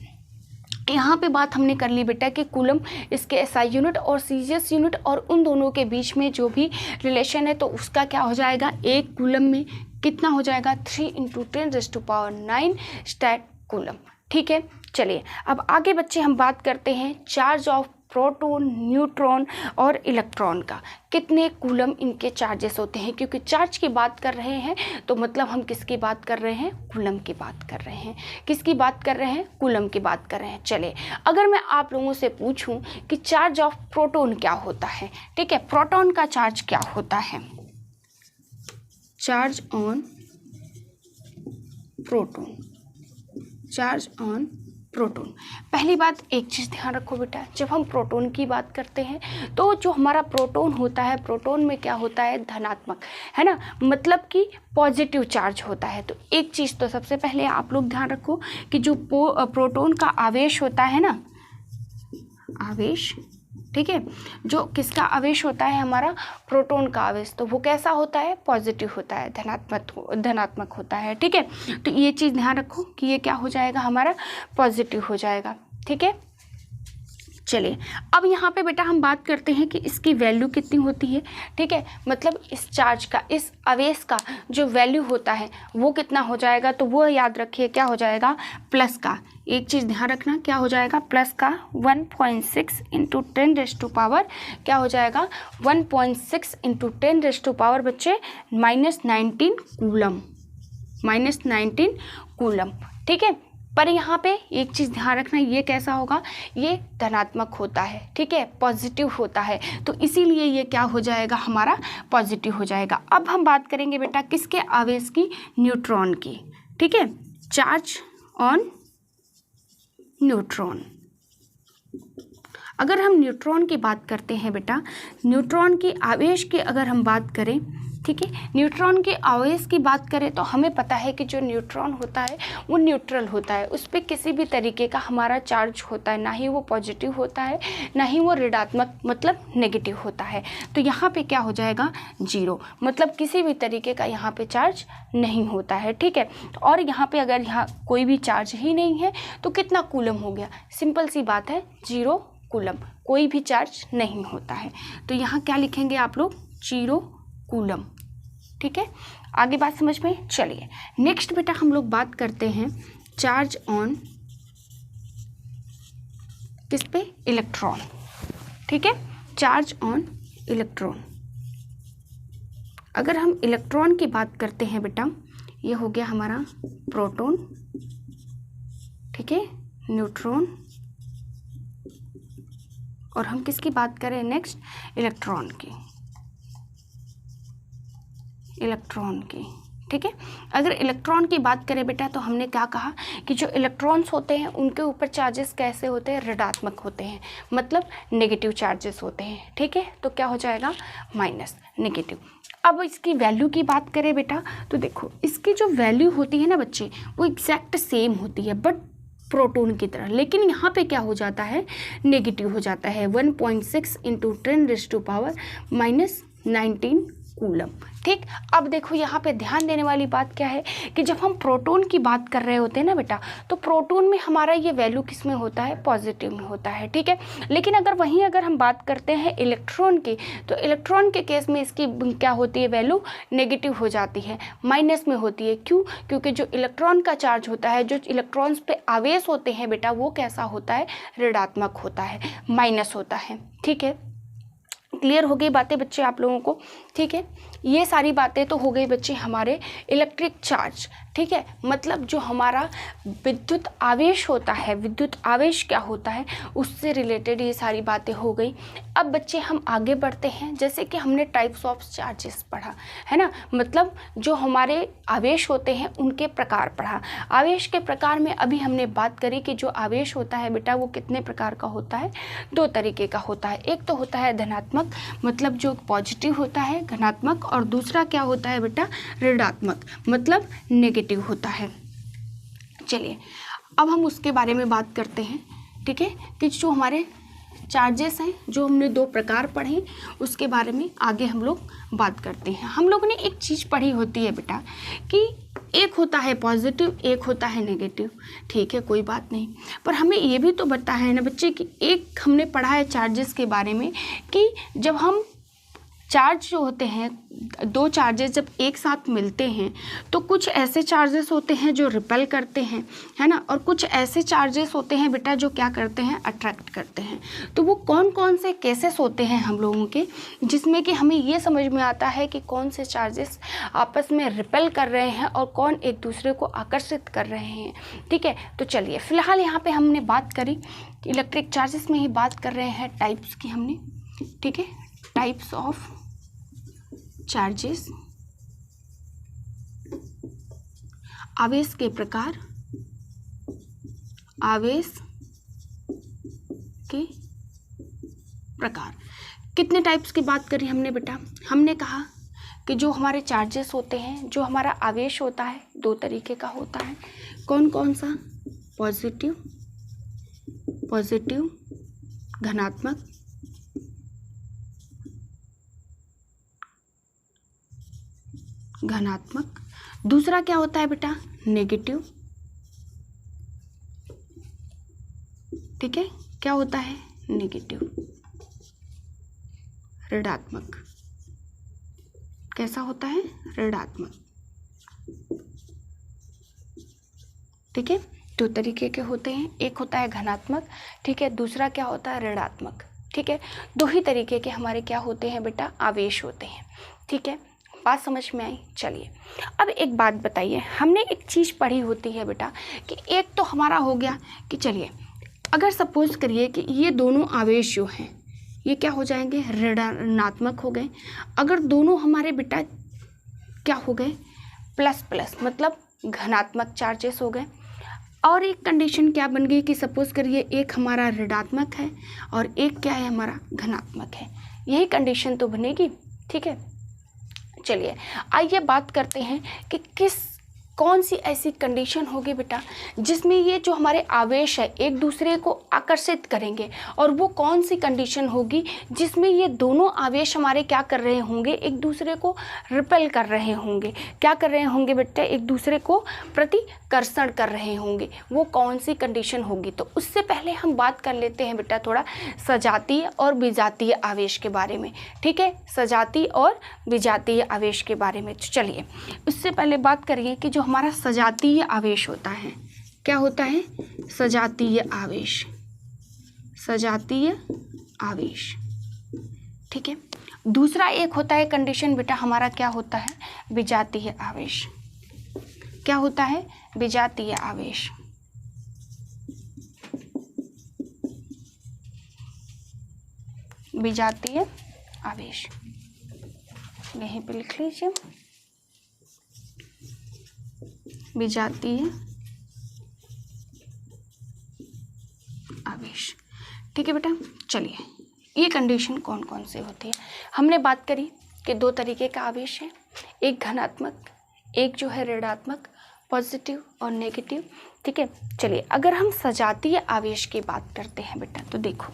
यहाँ पे बात हमने कर ली बेटा कि कूलम, इसके एसआई यूनिट और सीजीएस यूनिट और उन दोनों के बीच में जो भी रिलेशन है तो उसका क्या हो जाएगा, एक कूलम में कितना हो जाएगा, 3 × 10⁹ स्टैट कूलम। ठीक है, चलिए अब आगे बच्चे हम बात करते हैं चार्ज ऑफ प्रोटॉन, न्यूट्रॉन और इलेक्ट्रॉन का कितने कूलम इनके चार्जेस होते हैं। क्योंकि चार्ज की बात कर रहे हैं तो मतलब हम किसकी बात कर रहे हैं, कूलम की बात कर रहे हैं। किसकी बात कर रहे हैं, कूलम की बात कर रहे हैं। चले अगर मैं आप लोगों से पूछूं कि चार्ज ऑफ प्रोटॉन क्या होता है, ठीक है, प्रोटॉन का चार्ज क्या होता है, charge on proton, charge on proton. पहली बात एक चीज़ ध्यान रखो बेटा, जब हम प्रोटॉन की बात करते हैं तो जो हमारा प्रोटॉन होता है, प्रोटॉन में क्या होता है, धनात्मक, है ना, मतलब कि पॉजिटिव चार्ज होता है। तो एक चीज़ तो सबसे पहले आप लोग ध्यान रखो कि जो प्रोटॉन का आवेश होता है ना, आवेश, ठीक है, जो किसका आवेश होता है, हमारा प्रोटॉन का आवेश, तो वो कैसा होता है, पॉजिटिव होता है, धनात्मक होता है। ठीक है, तो ये चीज़ ध्यान रखो कि ये क्या हो जाएगा, हमारा पॉजिटिव हो जाएगा। ठीक है, चलिए अब यहाँ पे बेटा हम बात करते हैं कि इसकी वैल्यू कितनी होती है। ठीक है, मतलब इस चार्ज का, इस आवेश का जो वैल्यू होता है वो कितना हो जाएगा, तो वो याद रखिए क्या हो जाएगा, प्लस का, एक चीज़ ध्यान रखना क्या हो जाएगा, प्लस का 1.6 × 10⁻, क्या हो जाएगा 1.6 × 10⁻, बच्चे -19 कूलम, -19 कूलम। ठीक है, पर यहाँ पे एक चीज़ ध्यान रखना, ये कैसा होगा, ये धनात्मक होता है। ठीक है, पॉजिटिव होता है, तो इसीलिए ये क्या हो जाएगा, हमारा पॉजिटिव हो जाएगा। अब हम बात करेंगे बेटा किसके आवेश की, न्यूट्रॉन की। ठीक है, चार्ज ऑन न्यूट्रॉन। अगर हम न्यूट्रॉन की बात करते हैं बेटा, न्यूट्रॉन की आवेश की अगर हम बात करें, ठीक है, न्यूट्रॉन के आवेश की बात करें तो हमें पता है कि जो न्यूट्रॉन होता है वो न्यूट्रल होता है, उस पर किसी भी तरीके का हमारा चार्ज होता है, ना ही वो पॉजिटिव होता है ना ही वो ऋणात्मक मतलब नेगेटिव होता है। तो यहाँ पे क्या हो जाएगा, 0, मतलब किसी भी तरीके का यहाँ पे चार्ज नहीं होता है। ठीक है, और यहाँ पे अगर यहाँ कोई भी चार्ज ही नहीं है तो कितना कूलम हो गया, सिंपल सी बात है, 0 कूलम, कोई भी चार्ज नहीं होता है। तो यहाँ क्या लिखेंगे आप लोग, 0 कूलम। ठीक है, आगे बात समझ में। चलिए नेक्स्ट बेटा हम लोग बात करते हैं चार्ज ऑन किस पे, इलेक्ट्रॉन। ठीक है, चार्ज ऑन इलेक्ट्रॉन। अगर हम इलेक्ट्रॉन की बात करते हैं बेटा, ये हो गया हमारा प्रोटॉन, ठीक है, न्यूट्रॉन, और हम किसकी बात करें नेक्स्ट, इलेक्ट्रॉन की, इलेक्ट्रॉन की। ठीक है, अगर इलेक्ट्रॉन की बात करें बेटा तो हमने क्या कहा कि जो इलेक्ट्रॉन्स होते हैं उनके ऊपर चार्जेस कैसे होते हैं, ऋणात्मक होते हैं, मतलब नेगेटिव चार्जेस होते हैं। ठीक है, तो क्या हो जाएगा, माइनस, नेगेटिव। अब इसकी वैल्यू की बात करें बेटा तो देखो इसकी जो वैल्यू होती है ना बच्चे, वो एग्जैक्ट सेम होती है बट प्रोटॉन की तरह, लेकिन यहाँ पे क्या हो जाता है, नेगेटिव हो जाता है, 1.6 × 10⁻⁻19 कूलम। ठीक, अब देखो यहाँ पे ध्यान देने वाली बात क्या है कि जब हम प्रोटॉन की बात कर रहे होते हैं ना बेटा, तो प्रोटॉन में हमारा ये वैल्यू किस में होता है, पॉजिटिव में होता है। ठीक है, लेकिन अगर हम बात करते हैं इलेक्ट्रॉन की, तो इलेक्ट्रॉन के केस में इसकी क्या होती है, वैल्यू नेगेटिव हो जाती है, माइनस में होती है। क्यों, क्योंकि जो इलेक्ट्रॉन का चार्ज होता है, जो इलेक्ट्रॉन्स पे आवेश होते हैं बेटा, वो कैसा होता है, ऋणात्मक होता है, माइनस होता है। ठीक है, क्लियर हो गई बातें बच्चे आप लोगों को। ठीक है, ये सारी बातें तो हो गई बच्चे हमारे इलेक्ट्रिक चार्ज। ठीक है, मतलब जो हमारा विद्युत आवेश होता है, विद्युत आवेश क्या होता है उससे रिलेटेड ये सारी बातें हो गई। अब बच्चे हम आगे बढ़ते हैं, जैसे कि हमने टाइप्स ऑफ चार्जेस पढ़ा है ना, मतलब जो हमारे आवेश होते हैं उनके प्रकार पढ़ा। आवेश के प्रकार में अभी हमने बात करी कि जो आवेश होता है बेटा वो कितने प्रकार का होता है, 2 तरीके का होता है। एक तो होता है धनात्मक, मतलब जो पॉजिटिव होता है, धनात्मक, और दूसरा क्या होता है बेटा, ऋणात्मक, मतलब नेगेटिव होता है। चलिए अब हम उसके बारे में बात करते हैं। ठीक है, कि जो हमारे चार्जेस हैं, जो हमने 2 प्रकार पढ़े, उसके बारे में आगे हम लोग बात करते हैं। हम लोगों ने एक चीज़ पढ़ी होती है बेटा कि एक होता है पॉजिटिव, एक होता है नेगेटिव। ठीक है, कोई बात नहीं, पर हमें ये भी तो बताया है ना बच्चे कि एक हमने पढ़ा है चार्जेस के बारे में कि जब हम चार्ज जो होते हैं, दो चार्जेस जब एक साथ मिलते हैं तो कुछ ऐसे चार्जेस होते हैं जो रिपेल करते हैं, है ना, और कुछ ऐसे चार्जेस होते हैं बेटा जो क्या करते हैं, अट्रैक्ट करते हैं। तो वो कौन कौन से केसेस होते हैं हम लोगों के, जिसमें कि हमें ये समझ में आता है कि कौन से चार्जेस आपस में रिपेल कर रहे हैं और कौन एक दूसरे को आकर्षित कर रहे हैं। ठीक है, तो चलिए फिलहाल यहाँ पे हमने बात करी इलेक्ट्रिक चार्जेस में ही बात कर रहे हैं टाइप्स की हमने। ठीक है, टाइप्स ऑफ चार्जेस, आवेश के प्रकार, आवेश के प्रकार। कितने टाइप्स की बात करी हमने बेटा, हमने कहा कि जो हमारे चार्जेस होते हैं, जो हमारा आवेश होता है, दो तरीके का होता है। कौन कौन सा, पॉजिटिव, पॉजिटिव धनात्मक, धनात्मक। दूसरा क्या होता है बेटा, नेगेटिव। ठीक है, क्या होता है, नेगेटिव, ऋणात्मक। कैसा होता है, ऋणात्मक। ठीक है, दो तरीके के होते हैं, एक होता है धनात्मक, ठीक है, दूसरा क्या होता है, ऋणात्मक। ठीक है, दो ही तरीके के हमारे क्या होते हैं बेटा, आवेश होते हैं। ठीक है, बात समझ में आई। चलिए अब एक बात बताइए, हमने एक चीज़ पढ़ी होती है बेटा कि एक तो हमारा हो गया कि चलिए अगर सपोज करिए कि ये दोनों आवेश जो हैं ये क्या हो जाएंगे, ऋणात्मक हो गए। अगर दोनों हमारे बेटा क्या हो गए, प्लस प्लस, मतलब धनात्मक चार्जेस हो गए। और एक कंडीशन क्या बन गई कि सपोज करिए एक हमारा ऋणात्मक है और एक क्या है, हमारा धनात्मक है। यही कंडीशन तो बनेगी। ठीक है, चलिए आइए बात करते हैं कि कौन सी ऐसी कंडीशन होगी बेटा जिसमें ये जो हमारे आवेश है एक दूसरे को आकर्षित करेंगे, और वो कौन सी कंडीशन होगी जिसमें ये दोनों आवेश हमारे क्या कर रहे होंगे, एक दूसरे को रिपेल कर रहे होंगे। क्या कर रहे होंगे बेटा, एक दूसरे को प्रतिकर्षण कर रहे होंगे। वो कौन सी कंडीशन होगी, तो उससे पहले हम बात कर लेते हैं बेटा थोड़ा सजातीय और विजातीय आवेश के बारे में। ठीक है, सजातीय और विजातीय आवेश के बारे में। चलिए उससे पहले बात करिए कि जो हमारा सजातीय आवेश होता है, क्या होता है, सजातीय आवेश, सजातीय आवेश। ठीक है, दूसरा एक होता है कंडीशन बेटा हमारा क्या होता है, विजातीय आवेश। क्या होता है, विजातीय आवेश। विजातीय आवेश यहीं पे लिख लीजिए, विजातीय आवेश। ठीक है बेटा, चलिए ये कंडीशन कौन कौन से होती है। हमने बात करी कि दो तरीके का आवेश है, एक धनात्मक, एक जो है ऋणात्मक, पॉजिटिव और नेगेटिव। ठीक है, चलिए अगर हम सजातीय आवेश की बात करते हैं बेटा, तो देखो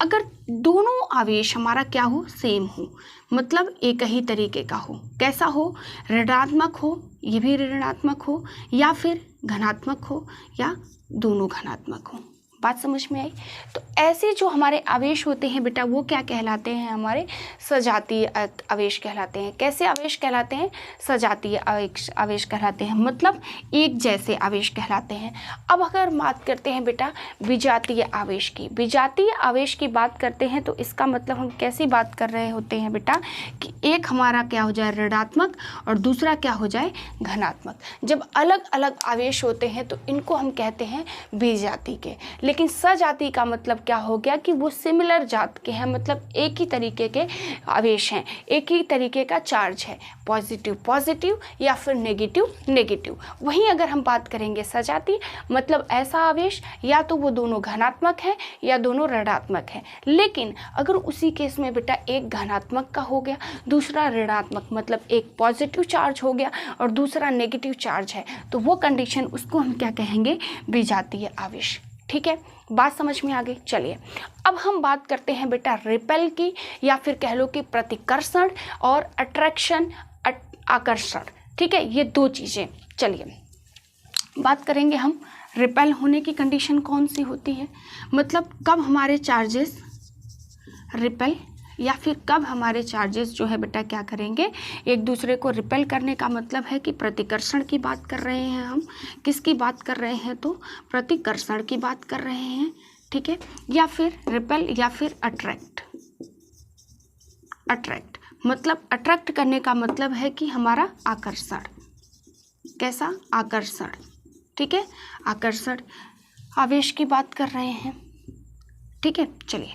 अगर दोनों आवेश हमारा क्या हो, सेम हो, मतलब एक ही तरीके का हो, कैसा हो, ऋणात्मक हो, ये भी ऋणात्मक हो, या फिर धनात्मक हो, या दोनों धनात्मक हो। बात समझ में आई। तो ऐसे जो हमारे आवेश होते हैं बेटा वो क्या कहलाते हैं, हमारे सजातीय आवेश कहलाते हैं। कैसे आवेश कहलाते हैं, सजातीय आवेश कहलाते हैं, मतलब एक जैसे आवेश कहलाते हैं। अब अगर बात करते हैं बेटा विजातीय आवेश की, विजातीय आवेश की बात करते हैं तो इसका मतलब हम कैसी बात कर रहे होते हैं बेटा कि एक हमारा क्या हो जाए, ऋणात्मक, और दूसरा क्या हो जाए, धनात्मक। जब अलग अलग आवेश होते हैं तो इनको हम कहते हैं विजातीय के। लेकिन सजातीय का मतलब क्या हो गया कि वो सिमिलर जात के हैं, मतलब एक ही तरीके के आवेश हैं, एक ही तरीके का चार्ज है, पॉजिटिव पॉजिटिव या फिर नेगेटिव नेगेटिव। वहीं अगर हम बात करेंगे सजातीय, मतलब ऐसा आवेश या तो वो दोनों धनात्मक है या दोनों ऋणात्मक है। लेकिन अगर उसी केस में बेटा एक धनात्मक का हो गया, दूसरा ऋणात्मक, मतलब एक पॉजिटिव चार्ज हो गया और दूसरा नेगेटिव चार्ज है, तो वो कंडीशन उसको हम क्या कहेंगे, विजातीय आवेश। ठीक है, बात समझ में आ गई। चलिए अब हम बात करते हैं बेटा रिपेल की, या फिर कह लो कि प्रतिकर्षण और अट्रैक्शन, आकर्षण। ठीक है, ये दो चीज़ें। चलिए बात करेंगे हम रिपेल होने की कंडीशन कौन सी होती है, मतलब कब हमारे चार्जेस रिपेल या फिर कब हमारे चार्जेस जो है बेटा क्या करेंगे, एक दूसरे को रिपेल करने का मतलब है कि प्रतिकर्षण की बात कर रहे हैं हम। किसकी बात कर रहे हैं, तो प्रतिकर्षण की बात कर रहे हैं, ठीक है। या फिर रिपेल या फिर अट्रैक्ट। अट्रैक्ट मतलब अट्रैक्ट करने का मतलब है कि हमारा आकर्षण। कैसा, आकर्षण, ठीक है, आकर्षण, आवेश की बात कर रहे हैं, ठीक है। चलिए,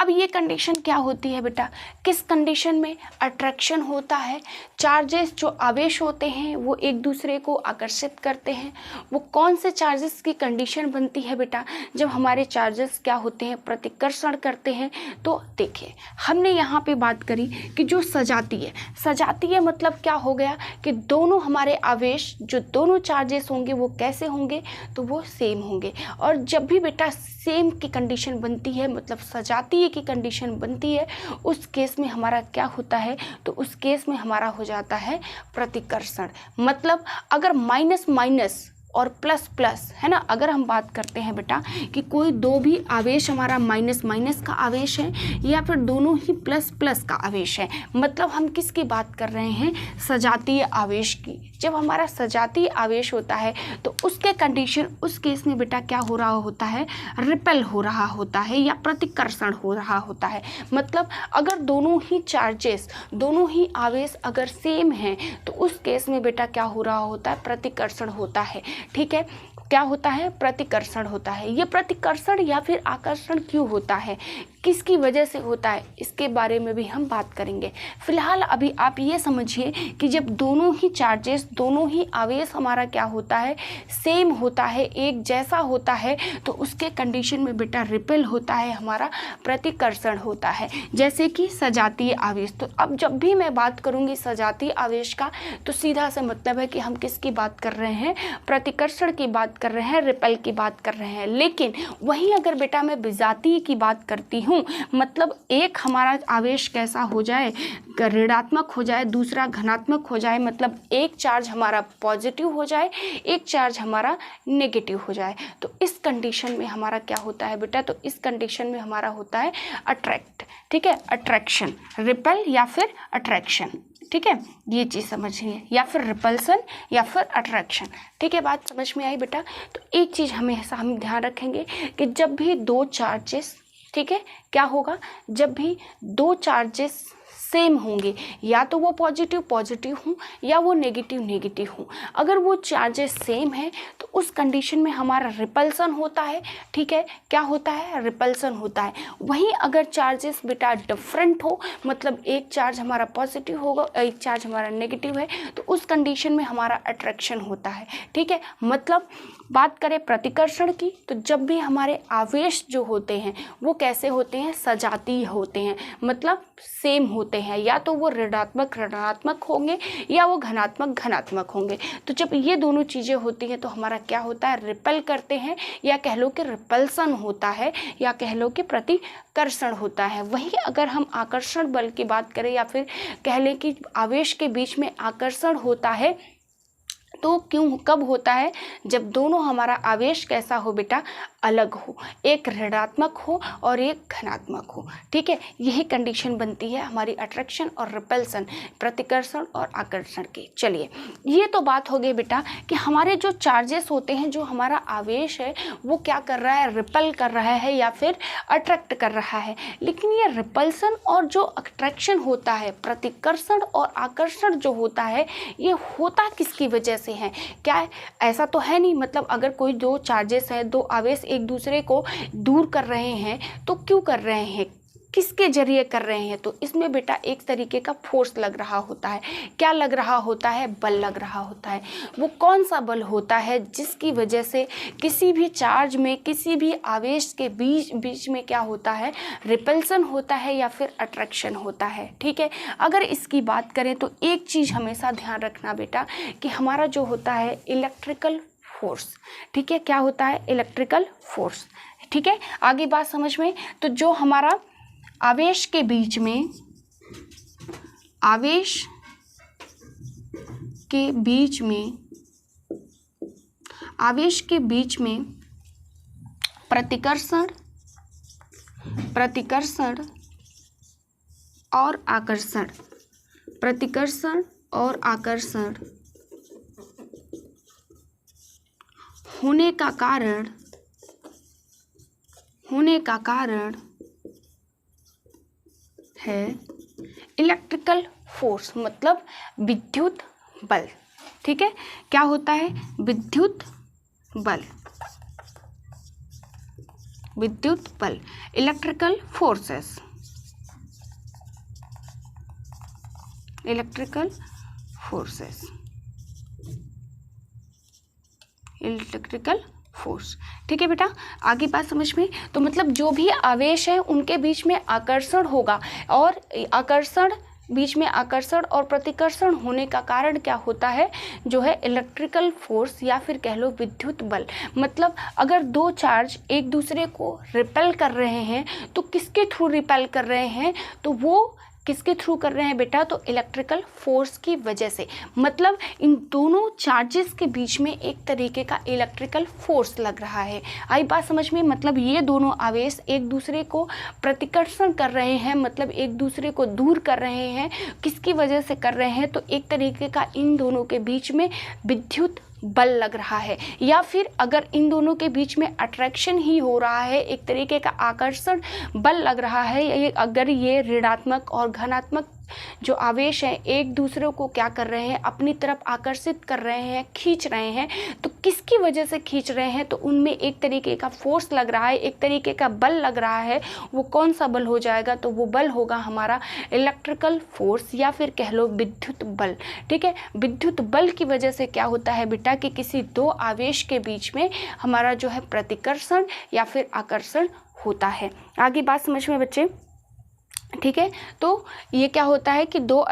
अब ये कंडीशन क्या होती है बेटा, किस कंडीशन में अट्रैक्शन होता है, चार्जेस जो आवेश होते हैं वो एक दूसरे को आकर्षित करते हैं, वो कौन से चार्जेस की कंडीशन बनती है बेटा, जब हमारे चार्जेस क्या होते हैं, प्रतिकर्षण करते हैं। तो देखिए, हमने यहाँ पे बात करी कि जो सजातीय, सजातीय मतलब क्या हो गया कि दोनों हमारे आवेश, जो दोनों चार्जेस होंगे वो कैसे होंगे, तो वो सेम होंगे। और जब भी बेटा सेम की कंडीशन बनती है, मतलब सजातीय की कंडीशन बनती है, उस केस में हमारा क्या होता है, तो उस केस में हमारा हो जाता है प्रतिकर्षण। मतलब अगर माइनस माइनस और प्लस प्लस है ना, अगर हम बात करते हैं बेटा कि कोई दो भी आवेश हमारा माइनस माइनस का आवेश है या फिर दोनों ही प्लस प्लस का आवेश है, मतलब हम किसकी बात कर रहे हैं, सजातीय आवेश की। जब हमारा सजातीय आवेश होता है तो उसके कंडीशन, उस केस में बेटा क्या हो रहा होता है, रिपेल हो रहा होता है या प्रतिकर्षण हो रहा होता है। मतलब अगर दोनों ही चार्जेस, दोनों ही आवेश अगर सेम हैं तो उस केस में बेटा क्या हो रहा होता है, प्रतिकर्षण होता है, ठीक है। क्या होता है, प्रतिकर्षण होता है। ये प्रतिकर्षण या फिर आकर्षण क्यों होता है, किसकी वजह से होता है, इसके बारे में भी हम बात करेंगे। फिलहाल अभी आप ये समझिए कि जब दोनों ही चार्जेस, दोनों ही आवेश हमारा क्या होता है, सेम होता है, एक जैसा होता है, तो उसके कंडीशन में बेटा रिपेल होता है, हमारा प्रतिकर्षण होता है। जैसे कि सजातीय आवेश, तो अब जब भी मैं बात करूंगी सजातीय आवेश का, तो सीधा सा मतलब है कि हम किसकी बात कर रहे हैं, प्रतिकर्षण की बात कर रहे हैं, रिपेल की बात कर रहे हैं। लेकिन वहीं अगर बेटा मैं विजातीय की बात करती हूँ, मतलब एक हमारा आवेश कैसा हो जाए, ऋणात्मक हो जाए, दूसरा धनात्मक हो जाए, मतलब एक चार्ज हमारा पॉजिटिव हो जाए, एक चार्ज हमारा नेगेटिव हो जाए, तो इस कंडीशन में हमारा क्या होता है बेटा, तो इस कंडीशन में हमारा होता है अट्रैक्ट, ठीक है, अट्रैक्शन, रिपेल या फिर अट्रैक्शन, ठीक है, ये चीज़ समझिए, या फिर रिपल्सन या फिर अट्रैक्शन, ठीक है। बात समझ में आई बेटा। तो एक चीज़ हमेशा हम ध्यान रखेंगे कि जब भी दो चार्जेस, ठीक है, क्या होगा, जब भी दो चार्जेस सेम होंगे, या तो वो पॉजिटिव पॉजिटिव हूँ या वो नेगेटिव नेगेटिव हूँ, अगर वो चार्जेस सेम है तो उस कंडीशन में हमारा रिपल्सन होता है, ठीक है, क्या होता है, रिपल्सन होता है। वहीं अगर चार्जेस बेटा डिफरेंट हो, मतलब एक चार्ज हमारा पॉजिटिव होगा, एक चार्ज हमारा नेगेटिव है, तो उस कंडीशन में हमारा अट्रैक्शन होता है, ठीक है। मतलब बात करें प्रतिकर्षण की, तो जब भी हमारे आवेश जो होते हैं वो कैसे होते हैं, सजातीय होते हैं, मतलब सेम होते हैं, या तो वो ऋणात्मक ऋणात्मक होंगे या वो धनात्मक धनात्मक होंगे। तो जब ये दोनों चीज़ें होती हैं तो हमारा क्या होता है, रिपेल करते हैं, या कह लो कि रिपल्सन होता है, या कह लो कि प्रतिकर्षण होता है। वहीं अगर हम आकर्षण बल की बात करें, या फिर कह लें कि आवेश के बीच में आकर्षण होता है, तो क्यों, कब होता है, जब दोनों हमारा आवेश कैसा हो बेटा, अलग हो, एक ऋणात्मक हो और एक धनात्मक हो, ठीक है। यही कंडीशन बनती है हमारी अट्रैक्शन और रिपल्सन, प्रतिकर्षण और आकर्षण की। चलिए, ये तो बात हो गई बेटा कि हमारे जो चार्जेस होते हैं, जो हमारा आवेश है वो क्या कर रहा है, रिपेल कर रहा है या फिर अट्रैक्ट कर रहा है। लेकिन ये रिपल्सन और जो अट्रैक्शन होता है, प्रतिकर्षण और आकर्षण जो होता है, ये होता किसकी वजह से है, क्या है? ऐसा तो है नहीं, मतलब अगर कोई दो चार्जेस है, दो आवेश एक दूसरे को दूर कर रहे हैं, तो क्यों कर रहे हैं, किसके जरिए कर रहे हैं, तो इसमें बेटा एक तरीके का फोर्स लग रहा होता है। क्या लग रहा होता है, बल लग रहा होता है। वो कौन सा बल होता है जिसकी वजह से किसी भी चार्ज में, किसी भी आवेश के बीच में क्या होता है, रिपल्सन होता है या फिर अट्रैक्शन होता है, ठीक है। अगर इसकी बात करें तो एक चीज़ हमेशा ध्यान रखना बेटा कि हमारा जो होता है इलेक्ट्रिकल फोर्स, ठीक है, क्या होता है, इलेक्ट्रिकल फोर्स, ठीक है। आगे बात समझ में, तो जो हमारा आवेश के बीच में, आवेश के बीच में, आवेश के बीच में प्रतिकर्षण, प्रतिकर्षण और आकर्षण, प्रतिकर्षण और आकर्षण होने का कारण है इलेक्ट्रिकल फोर्स, मतलब विद्युत बल। ठीक है, क्या होता है? विद्युत बल, विद्युत बल, electrical forces, electrical forces, electrical force. ठीक है बेटा, आगे बात समझ में? तो मतलब जो भी आवेश है उनके बीच में आकर्षण होगा, और आकर्षण, बीच में आकर्षण और प्रतिकर्षण होने का कारण क्या होता है? जो है इलेक्ट्रिकल फोर्स, या फिर कह लो विद्युत बल। मतलब अगर दो चार्ज एक दूसरे को रिपेल कर रहे हैं तो किसके थ्रू रिपेल कर रहे हैं? तो वो किसके थ्रू कर रहे हैं बेटा? तो इलेक्ट्रिकल फोर्स की वजह से। मतलब इन दोनों चार्जेस के बीच में एक तरीके का इलेक्ट्रिकल फोर्स लग रहा है। आई बात समझ में? मतलब ये दोनों आवेश एक दूसरे को प्रतिकर्षण कर रहे हैं, मतलब एक दूसरे को दूर कर रहे हैं। किसकी वजह से कर रहे हैं? तो एक तरीके का इन दोनों के बीच में विद्युत बल लग रहा है, या फिर अगर इन दोनों के बीच में अट्रैक्शन ही हो रहा है, एक तरीके का आकर्षण बल लग रहा है। अगर ये ऋणात्मक और धनात्मक जो आवेश हैं एक दूसरे को क्या कर रहे हैं? अपनी तरफ आकर्षित कर रहे हैं, खींच रहे हैं। तो किसकी वजह से खींच रहे हैं? तो उनमें एक तरीके का फोर्स लग रहा है, एक तरीके का बल लग रहा है। वो कौन सा बल हो जाएगा? तो वो बल होगा हमारा इलेक्ट्रिकल फोर्स, या फिर कह लो विद्युत बल। ठीक है, विद्युत बल की वजह से क्या होता है बेटा कि किसी दो आवेश के बीच में हमारा जो है प्रतिकर्षण या फिर आकर्षण होता है। आगे बात समझ में बच्चे? ठीक है, तो ये क्या होता है कि दो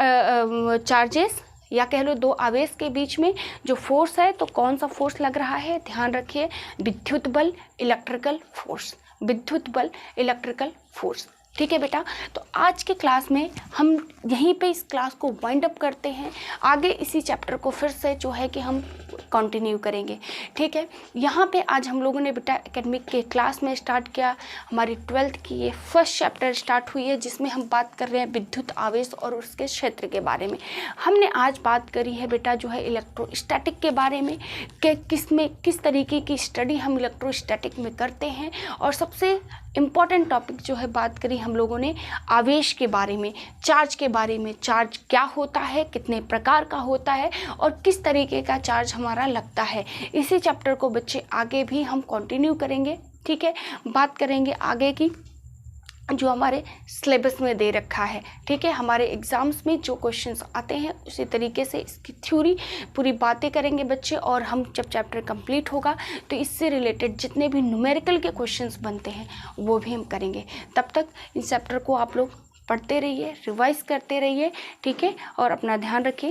चार्जेस या कह लो दो आवेश के बीच में जो फोर्स है, तो कौन सा फोर्स लग रहा है? ध्यान रखिए, विद्युत बल, इलेक्ट्रिकल फोर्स, विद्युत बल, इलेक्ट्रिकल फोर्स। ठीक है बेटा, तो आज के क्लास में हम यहीं पे इस क्लास को वाइंड अप करते हैं। आगे इसी चैप्टर को फिर से जो है कि हम कंटिन्यू करेंगे। ठीक है, यहाँ पे आज हम लोगों ने बेटा एकेडमिक के क्लास में स्टार्ट किया, हमारी 12th की ये फर्स्ट चैप्टर स्टार्ट हुई है, जिसमें हम बात कर रहे हैं विद्युत आवेश और उसके क्षेत्र के बारे में। हमने आज बात करी है बेटा जो है इलेक्ट्रोस्टैटिक के बारे में, कि किस तरीके की स्टडी हम इलेक्ट्रोस्टैटिक में करते हैं। और सबसे इम्पॉर्टेंट टॉपिक जो है बात करी हम लोगों ने आवेश के बारे में, चार्ज के बारे में। चार्ज क्या होता है, कितने प्रकार का होता है, और किस तरीके का चार्ज हमारा लगता है। इसी चैप्टर को बच्चे आगे भी हम कंटिन्यू करेंगे। ठीक है, बात करेंगे आगे की जो हमारे सिलेबस में दे रखा है। ठीक है, हमारे एग्जाम्स में जो क्वेश्चंस आते हैं उसी तरीके से इसकी थ्योरी पूरी बातें करेंगे बच्चे। और हम जब चैप्टर कंप्लीट होगा तो इससे रिलेटेड जितने भी न्यूमेरिकल के क्वेश्चंस बनते हैं वो भी हम करेंगे। तब तक इस चैप्टर को आप लोग पढ़ते रहिए, रिवाइज करते रहिए। ठीक है, और अपना ध्यान रखिए।